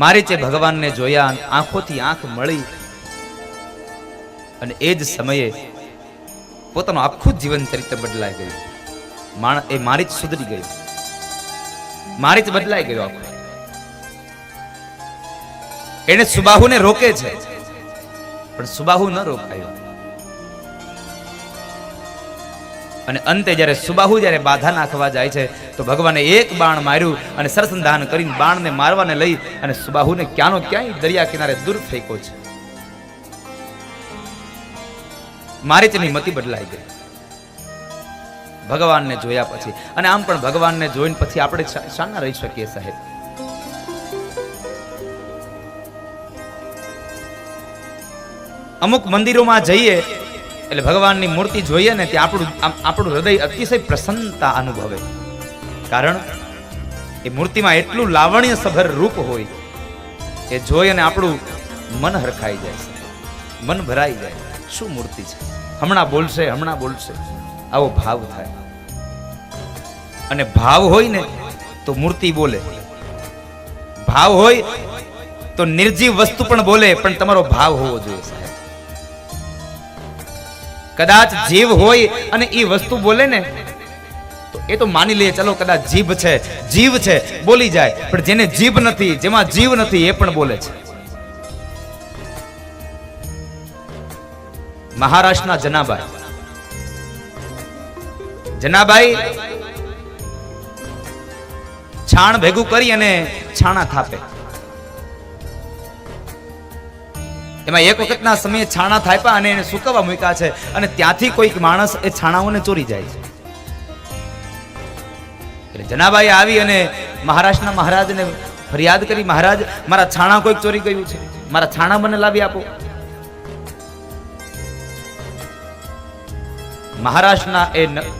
મારીચે ભગવાનને જોયા, આંખોથી આંખ મળી, અને એ જ સમયે પોતાનું આખું જીવન ચરિત્ર બદલાઈ ગયું. એ મારીચ સુધરી ગયું, મારીચ બદલાઈ ગયો આખું. એને સુબાહુને રોકે છે, પણ સુબાહુ ન રોકાયો. અને અંતે જ્યારે સુબાહુ જ્યારે બાધા નાખવા જાય છે તો ભગવાને એક બાણ માર્યું અને સરસંધાન કરીને બાણને મારવાને લઈ અને સુબાહુને ક્યાંનો ક્યાંય દરિયા કિનારે દૂર ફેંક્યો છે. મારીચની મતિ બદલાઈ ગઈ ભગવાનને જોયા પછી. અને આમ પણ ભગવાનને જોઈને પછી આપણે શાના રહી શકીએ સાહેબ? અમુક મંદિરોમાં જઈએ એટલે ભગવાનની મૂર્તિ જોઈએ ને ત્યાં આપણું હૃદય અતિશય પ્રસન્નતા અનુભવે. કારણ એ મૂર્તિમાં એટલું લાવણ્ય સભર રૂપ હોય, એ જોઈ અને આપણું મન હરખાઈ જાય છે, મન ભરાઈ જાય. શું મૂર્તિ છે! હમણાં બોલશે, હમણાં બોલશે, આવો ભાવ થાય. અને ભાવ હોય ને તો મૂર્તિ બોલે, ભાવ હોય તો નિર્જીવ વસ્તુ પણ બોલે, પણ તમારો ભાવ હોવો જોઈએ સાહેબ. કદાચ જીવ હોય અને એ વસ્તુ બોલે ને તો એ તો માની લે, ચલો કદાચ જીભ છે, જીવ છે, બોલી જાય. પણ જેને જીભ નથી, જેમાં જીવ નથી, એ પણ બોલે છે. મહારાષ્ટ્રના જનાબાઈ છાણ ભેગું કરી અને છાણા થાપે. એમાં એક વખતના સમયે છાણા થાપ્યા અને એને સુકવવા મૂક્યા છે, અને ત્યાંથી કોઈક માણસ એ છાણાઓને ચોરી જાય છે. એટલે જનાબાઈ આવી અને મહારાષ્ટ્રના મહારાજને ફરિયાદ કરી, મહારાજ મારા છાણા કોઈક ચોરી ગયું છે, મારા છાણા મને લાવી આપો. મહારાષ્ટ્રના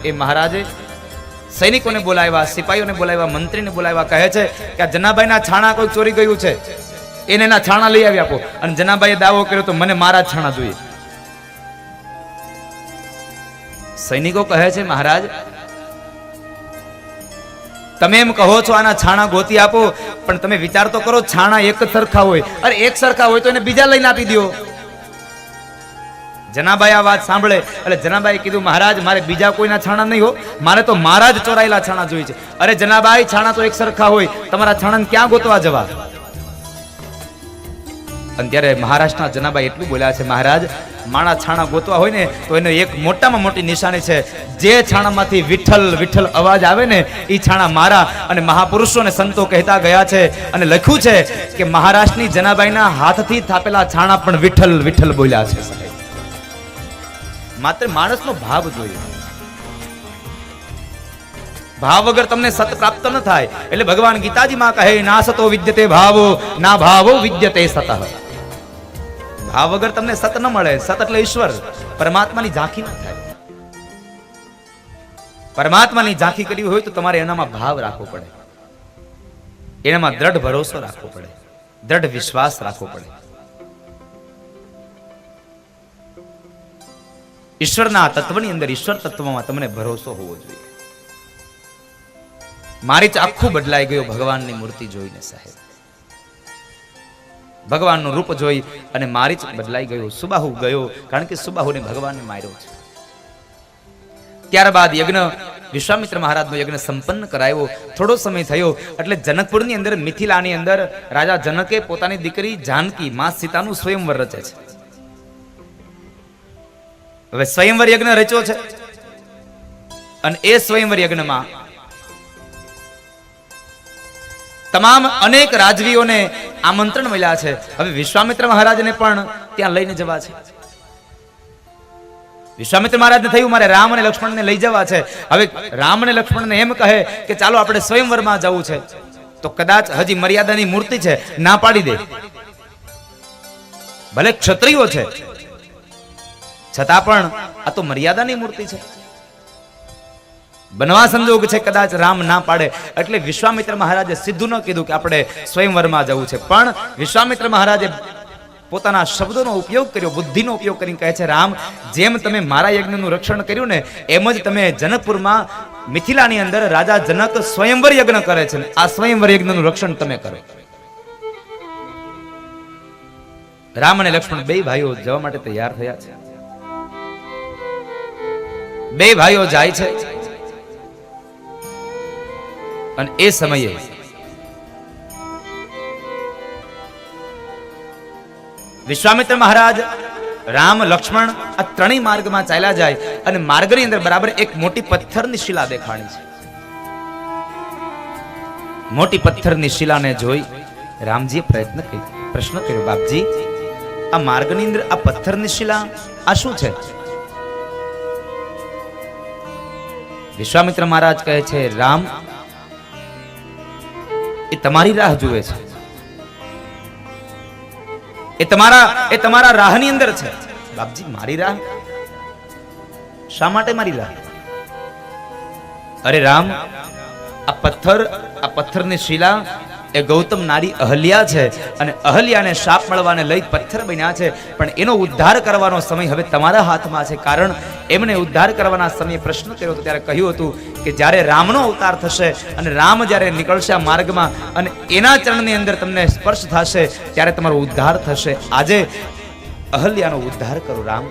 એ મહારાજે સૈનિકોને બોલાવ્યા, સિપાહીઓને બોલાવ્યા, મંત્રીને બોલાવ્યા. કહે છે કે આ જનાબાઈના છાણા કોઈ ચોરી ગયું છે, એને એના છાણા લઈ આવી આપો. અને જનાબાઈએ દાવો કર્યો તો મને મારા છાણા જોઈએ. સૈનિકો કહે છે મહારાજ તમે એમ કહો છો આના છાણા ગોતી આપો, પણ તમે વિચાર તો કરો, છાણા એક જ સરખા હોય. અરે એક સરખા હોય તો એને બીજા લઈને આપી દો. જનાબાઈ આ વાત સાંભળે એટલે જનાબાઈ કીધું મહારાજ મારે બીજા કોઈના છાણા નહીં હો, મારે તો મારા જ ચોરાયેલા છાણા જોઈએ છે. અરે જનાબાઈ છાણા તો એક સરખા હોય, તમારા છાણાને ક્યાં ગોતવા જવા? અને ત્યારે મહારાષ્ટ્રના જનાબાઈ એટલું બોલ્યા છે મહારાજ મારા છાણા ગોતવા હોય ને તો એને એક મોટામાં મોટી નિશાની છે, જે છાણામાંથી વિઠ્ઠલ વિઠ્ઠલ અવાજ આવે ને એ છાણા મારા. અને મહાપુરુષો અને સંતો કહેતા ગયા છે અને લખ્યું છે કે મહારાષ્ટ્રની જનાબાઈના હાથથી થાપેલા છાણા પણ વિઠ્ઠલ વિઠ્ઠલ બોલ્યા છે. માત્ર માણસનો ભાવ જોઈએ, ભાવ વગર તમને સત પ્રાપ્ત ન થાય. એટલે ભગવાન ગીતાજીમાં કહે ના સતો વિદ્યતે ભાવો ના ભાવો વિદ્યતે સતઃ. ભાવ વગર તમને સત ન મળે. સત એટલે ઈશ્વર, પરમાત્માની ઝાંખી ન થાય. પરમાત્માની ઝાંખી કરવી હોય તો તમારે એનામાં ભાવ રાખવો પડે, એનામાં દ્રઢ ભરોસો રાખવો પડે, દ્રઢ વિશ્વાસ રાખવો પડે. ઈશ્વરના તત્વની અંદર, ઈશ્વર તત્વમાં તમને ભરોસો હોવો જોઈએ. મારીચ આખું બદલાઈ ગયો ભગવાનની મૂર્તિ જોઈને સાહેબ. ભગવાનનું રૂપ જોઈ અને મારીચ બદલાઈ ગયો. સુબાહુ ગયો, કારણ કે સુબાહુને ભગવાનને માર્યો છે. ત્યારબાદ યજ્ઞ, વિશ્વામિત્ર મહારાજનો યજ્ઞ સંપન્ન કરાયો. થોડો સમય થયો એટલે જનકપુરની અંદર, મિથિલાની અંદર રાજા જનકે પોતાની દીકરી જાનકી માં સીતાનું સ્વયંવર રચે છે. હવે સ્વયંવર યજ્ઞ રચ્યો છે અને એ સ્વયંવર યજ્ઞમાં તમામ અનેક રાજવીઓને આમંત્રણ મળ્યા છે. હવે વિશ્વામિત્ર મહારાજને પણ ત્યાં લઈને જવા છે. વિશ્વામિત્ર મહારાજને થયું મારે રામ અને લક્ષ્મણને લઈ જવા છે. હવે રામ અને લક્ષ્મણને એમ કહે કે ચાલો આપણે સ્વયંવરમાં જવું છે, તો કદાચ હજી મર્યાદાની મૂર્તિ છે, ના પાડી દે. ભલે ક્ષત્રિયો છે છતાં પણ આ તો મર્યાદાની મૂર્તિ છે, બનવા સંજોગ છે, કદાચ રામ ના પાડે. એટલે વિશ્વામિત્ર મહારાજે સીધું ન કીધું કે આપણે સ્વયંવરમાં જવું છે, પણ વિશ્વામિત્ર મહારાજે પોતાના શબ્દોનો ઉપયોગ કર્યો, બુદ્ધિનો ઉપયોગ કરીને કહે છે રામ, જેમ તમે મારા યજ્ઞનું રક્ષણ કર્યું ને એમ જ તમે જનકપુરમાં મિથિલાની અંદર રાજા જનક સ્વયંવર યજ્ઞ કરે છે, આ સ્વયંવર યજ્ઞનું રક્ષણ તમે કરો. રામ અને લક્ષ્મણ બે ભાઈઓ જવા માટે તૈયાર થયા છે. બે ભાઈઓ જાય છે અને એ સમયે વિશ્વામિત્ર મહારાજ રામ લક્ષ્મણ આ ત્રણેય માર્ગમાં ચાલ્યા જાય અને માર્ગની અંદર બરાબર એક મોટી પથ્થરની શિલા દેખાણી છે. મોટી પથ્થરની શિલાને જોઈ રામજીએ પ્રશ્ન કર્યો, બાપજી આ માર્ગની અંદર આ પથ્થરની શિલા આ શું છે? વિશ્વામિત્ર મહારાજ કહે છે, રામ એ તમારી રાહ જુએ છે, એ તમારા રાહની અંદર છે. બાપજી મારી રાહ? શા માટે મારી રાહ? અરે રામ, આ પથ્થરની શિલા એ ગૌતમ નારી અહલ્યા છે અને અહલ્યાને શાપ મળવાને લઈ પથ્થર બન્યા છે, પણ એનો ઉદ્ધાર કરવાનો સમય હવે તમારા હાથમાં છે. કારણ એમને ઉદ્ધાર કરવાના સમયે પ્રશ્ન કર્યો હતો ત્યારે કહ્યું હતું કે જ્યારે રામનો અવતાર થશે અને રામ જ્યારે નીકળશે આ માર્ગમાં અને એના ચરણની અંદર તમને સ્પર્શ થશે ત્યારે તમારો ઉદ્ધાર થશે. આજે અહલ્યાનો ઉદ્ધાર કરો રામ,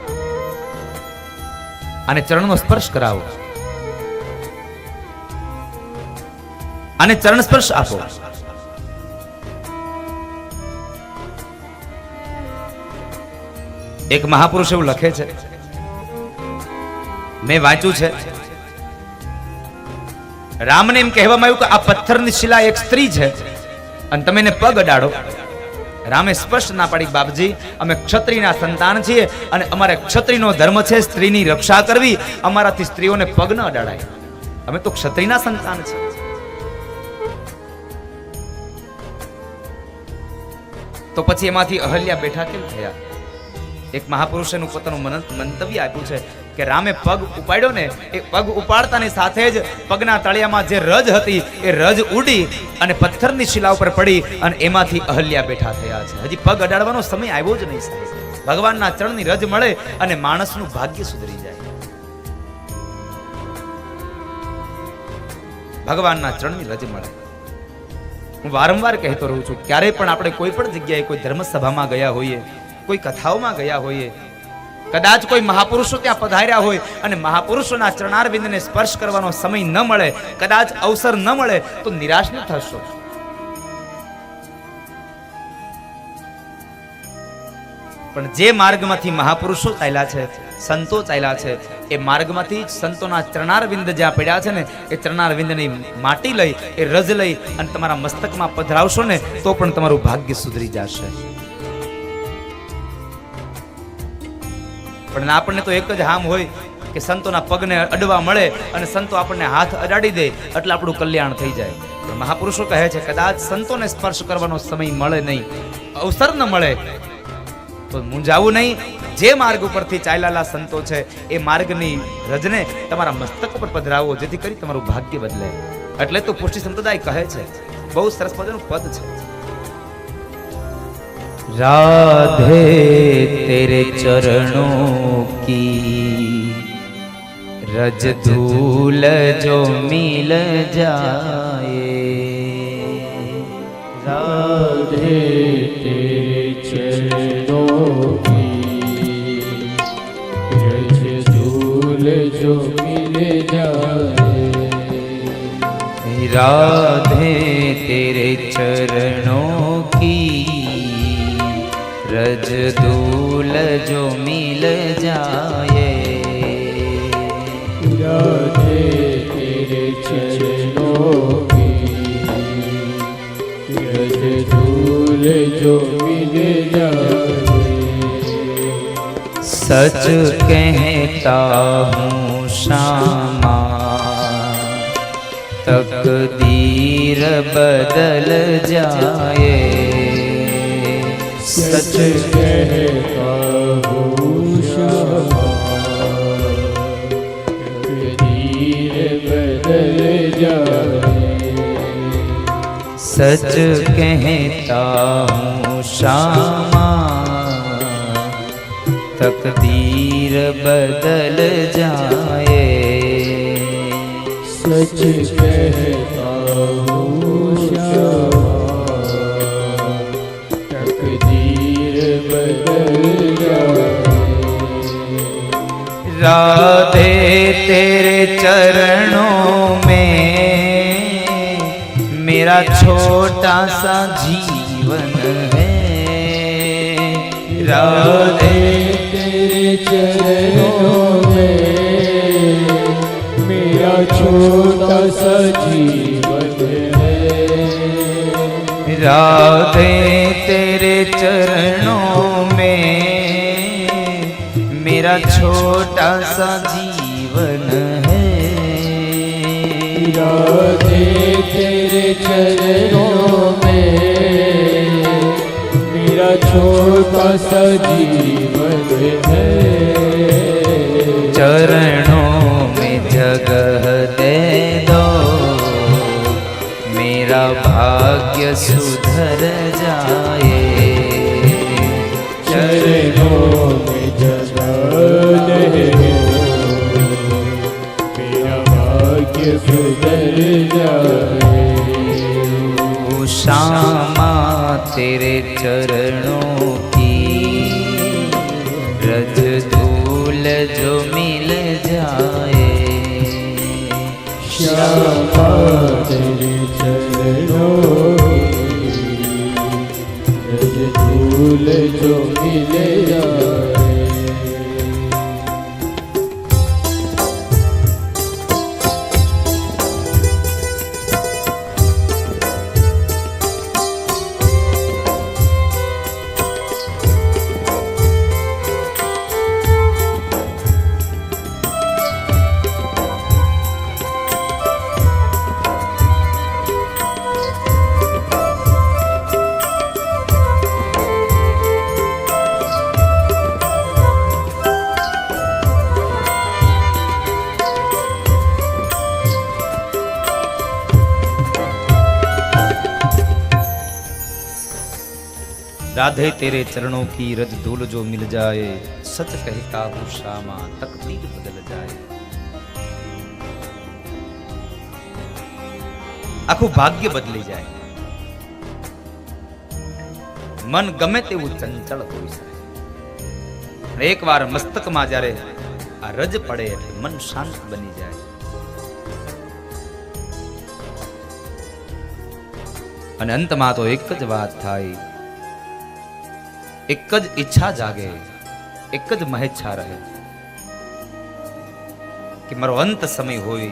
અને ચરણનો સ્પર્શ કરાવો, અને ચરણ સ્પર્શ આપો. એક મહાપુરુષ એવું લખે છે, મેં વાંચ્યું છે, રામને એમ કહેવામાં આવ્યું કે આ પથ્થરની શિલા એક સ્ત્રી છે અને તમે એને પગ અડાડો. રામે સ્પષ્ટ ના પાડી, બાપજી અમે ક્ષત્રિયના સંતાન છીએ અને અમારે ક્ષત્રિયનો ધર્મ છે સ્ત્રીની રક્ષા કરવી, અમારાથી સ્ત્રીઓને પગ ન અડાડાય, અમે તો ક્ષત્રિયના સંતાન છીએ. તો પછી એમાંથી અહલ્યા બેઠા કેમ થયા? એક મહાપુરુષેનું પોતાનું મંતવ્ય આપ્યું છે કે રામે પગ ઉપાડ્યો ને, એ પગ ઉપાડતાની સાથે જ પગના તળિયામાં જે રજ હતી એ રજ ઉડી અને પથ્થરની શિલા ઉપર પડી અને એમાંથી અહલ્યા બેઠા થયા છે. હજી પગ અડાડવાનો સમય આવ્યો જ નહીં સાહેબ. ભગવાનના ચરણની રજ મળે અને માણસનું ભાગ્ય સુધરી જાય. ભગવાનના ચરણની રજ મળે. હું વારંવાર કહેતો રહું છું, ક્યારેય પણ આપણે કોઈ પણ જગ્યાએ કોઈ ધર્મસભામાં ગયા હોઈએ, કોઈ કથાઓમાં ગયા હોઈએ, કદાચ કોઈ મહાપુરુષો ત્યાં પધાર્યા હોય અને મહાપુરુષોના ચરણારવિંદને સ્પર્શ કરવાનો સમય ન મળે, કદાચ અવસર ન મળે તો નિરાશ ન થશો. પણ જે માર્ગમાંથી મહાપુરુષો ચાલ્યા છે, સંતો ચાલ્યા છે, એ માર્ગમાંથી સંતોના ચરણારવિંદ જ્યાં પડ્યા છે ને, એ ચરણારવિંદની માટી લઈ, એ રજ લઈ અને તમારા મસ્તકમાં પધરાવશો ને તો પણ તમારું ભાગ્ય સુધરી જશે. પણ આપણને તો એક જ હામ હોય કે સંતોના પગને અડવા મળે અને સંતો આપણને હાથ અડાડી દે એટલે આપણું કલ્યાણ થઈ જાય. પણ મહાપુરુષો કહે છે કદાચ સંતોને સ્પર્શ કરવાનો સમય મળે નહીં, અવસર ન મળે તો મૂંઝાવું નહીં. જે માર્ગ ઉપરથી ચાલેલા સંતો છે એ માર્ગની રજને તમારા મસ્તક ઉપર પધરાવો, જેથી કરી તમારું ભાગ્ય બદલે. એટલે તો પુષ્ટિ સંપ્રદાય કહે છે, બહુ સરસ મજાનું પદ છે, राधे तेरे चरणों की रज धूल जो मिल जाए, राधे तेरे चरणों की रज धूल जो मिल जाए, राधे तेरे चरणों की रज धूल जो मिल जाए, राधे तेरे चरणों की रज धूल जो मिल जाए, सच कहता हूँ श्यामा तकदीर बदल जाए, सच कहता हूँ श्यामा तकदीर बदल जाए, सच कहता हूँ श्यामा तकदीर बदल जाए, सच कहता हूँ श्यामा तकदीर बदल तेरे चरणों में मेरा छोटा सा जीवन है। राधे तेरे चरणों में मेरा छोटा सा जीवन है। राधे तेरे चरणों में मेरा छोटा सा जीवन है। राधे तेरे चरणों में मेरा छोटा सा जीवन है। चरणों में जगह दे दो मेरा भाग्य सुधर जाए। चरणों में जगह दे दो मेरा भाग्य सुधर जाए। ओ श्यामा तेरे चरणों की रज धूल जो मिल जाए। श्यामा तेरे चरणों की रज धूल जो मिल जाए। राधे तेरे चरणों की रज धूल जो मिल जाए। सच कहता हूँ श्यामा तकदीर बदल जाए। आखું ભાગ્ય બદલી જાય। મન ગમે તેવું ચંચળ હોઈ શકે, એકવાર મસ્તકમાં જ્યારે આ રજ પડે એટલે મન શાંત બની જાય। અને અંતમાં તો એક જ વાત થાય, એક જ ઈચ્છા જાગે, એક જ મહેચ્છા રહે કે મારો અંત સમય હોય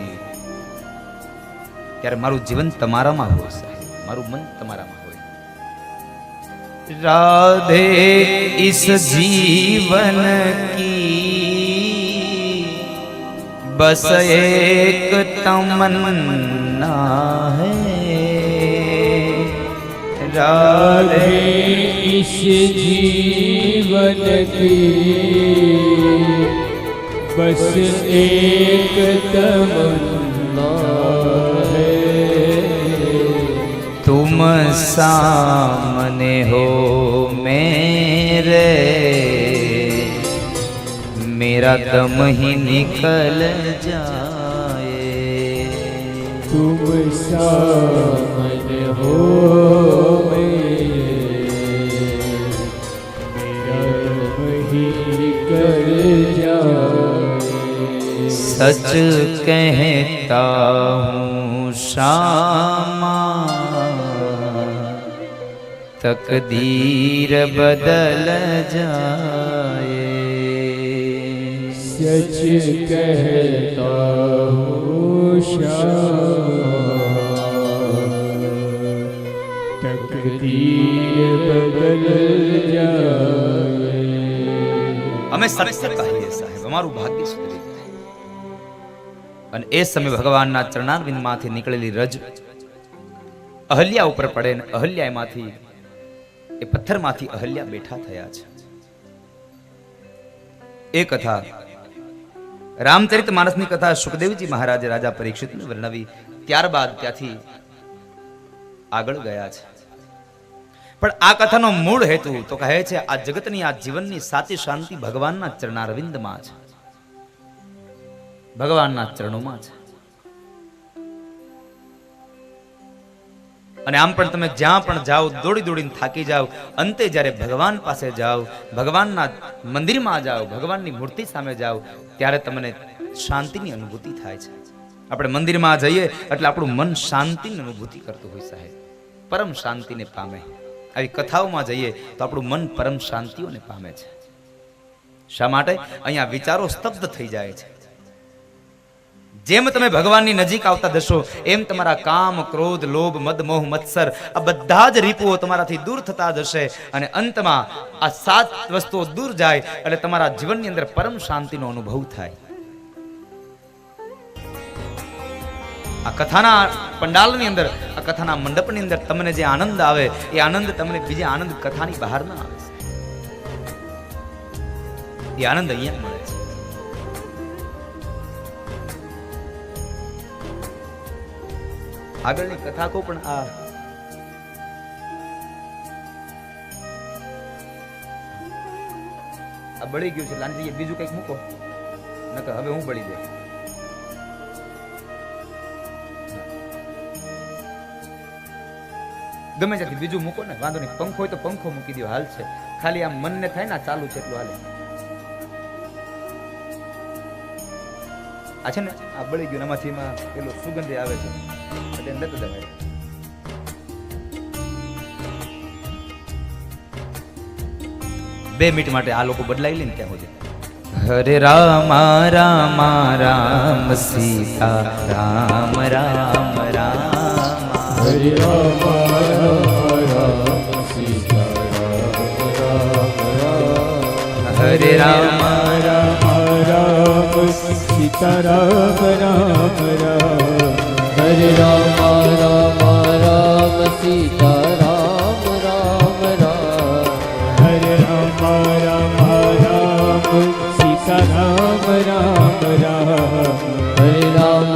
ત્યારે મારું જીવન તમારામાં હોય, મારું મન તમારામાં હોય। राधे इस जीवन की बस एक तमन्ना है। राधे इस जीवन की बस एक तमन्ना है। तुम सामने हो मेरे, मेरा दम ही निकल जाए। तुम सामने हो मेरा दम ही निकल जाए। सच कहता हूँ श्यामा तकदीर बदल जाए। सच कहता हूँ श्यामा तकदीर बदल जाए। અમે સત્ય કહીએ સાહેબ, અમારું ભાગ્ય સુધરી જાય। અને એ સમય ભગવાનના ચરણારવિંદમાંથી નીકળેલી રજ અહલ્યા ઉપર પડે ને અહલ્યા એમાંથી એ પથ્થરમાંથી અહલ્યા બેઠા થયા છે। એ કથા રામચરિતમાનસની કથા સુખદેવજી મહારાજે રાજા પરીક્ષિતને વર્ણવી, ત્યારબાદ ત્યાંથી આગળ ગયા છે। પણ આ કથાનો મૂળ હેતુ તો કહે છે આ જગતની આ જીવનની સાચી શાંતિ ભગવાનના ચરણારવિંદમાં છે, ભગવાનના ચરણોમાં છે। અને આમ પણ તમે જ્યાં પણ જાઓ દોડી દોડીને થાકી જાઓ, અંતે જ્યારે ભગવાન પાસે જાઓ, ભગવાનના મંદિરમાં જાઓ, ભગવાનની મૂર્તિ સામે જાઓ, ત્યારે તમને શાંતિની અનુભૂતિ થાય છે. આપણે મંદિરમાં જઈએ એટલે આપણું મન શાંતિની અનુભૂતિ કરતું હોય સાહેબ, પરમ શાંતિને પામે. આવી કથાઓમાં જઈએ તો આપણું મન પરમ શાંતિઓને પામે છે. શા માટે? અહીંયા વિચારો સ્તબ્ધ થઈ જાય છે. જેમ તમે ભગવાનની નજીક આવતા જશો એમ તમારા કામ, ક્રોધ, લોભ, મદ, મોહ, મત્સર આ બધા જ રીપુઓ તમારાથી દૂર થતા જશે અને અંતમાં આ 7 વસ્તુઓ દૂર જાય એટલે તમારા જીવનની અંદર પરમ શાંતિનો અનુભવ થાય. આ કથાના પંડાલની અંદર, આ કથાના મંડપની અંદર તમને જે આનંદ આવે એ આનંદ તમને બીજા આનંદ કથાની બહાર ના આવે. એ આનંદ અહીંયા મળે છે. આગળની કથા કો પણ આ બળી ગયું છે. લાંજી બીજું કંઈક મૂકો, નકર હવે હું બળી જાય. ગમે ત્યાંથી બીજું મૂકો ને, વાંધો નહીં. પંખો હોય તો પંખો મૂકી દો, હાલ છે. ખાલી આમ મનને થાય ને ચાલુ છે એટલું હાલે. આ છે ને આ બળી ગયું, એમાંથી એમાં પેલો સુગંધી આવે છે એટલે નતો દવાય. 2 મિનિટ માટે આ લોકો બદલાઈ લે ને ત્યાં સુધી. હરે રામ રામ રામ સીતા રામ રામ રામ. હરે રામ રામ સીતા રામ રામ રામ. હરે રામ રામ રામ સીતા રામ રામ રામ. હરે રામ રામ રામ સીતા રામ રામ રામ. હરે રામ રામ રામ સીતા રામ રામ રામ. હરે રામ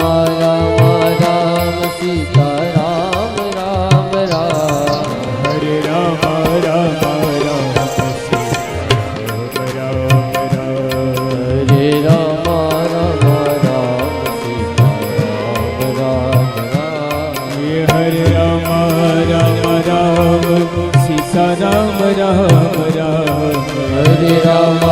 રામ રામ સીતા રામ રામ રામ. હરે રામ રામ રામ સીતા રામ રામ. હરે રામ રામ રામ સીતા રામ રામ રામ. હરે રામ રામ રામ સીતા રામ રામ રામ. હરે રામ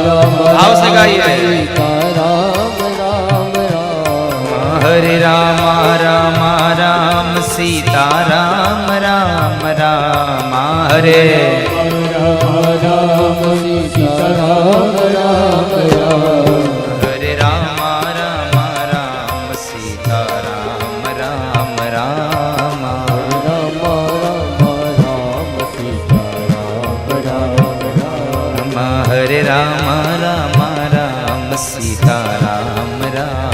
રામ આવશે ગાઈએ. સીતા રામ રામ રામ. હરે રામ રામ રામ સીતા રામ રામ રામ. હરે રામ રામ સીતા રામ રામ રામ. હરે રામ રામ રામ સીતા રામ રામ રામ. રામ રામ રામ સીતા રામ રામ રામ. હરે રામ રામ રામ સીતા રામ રામ.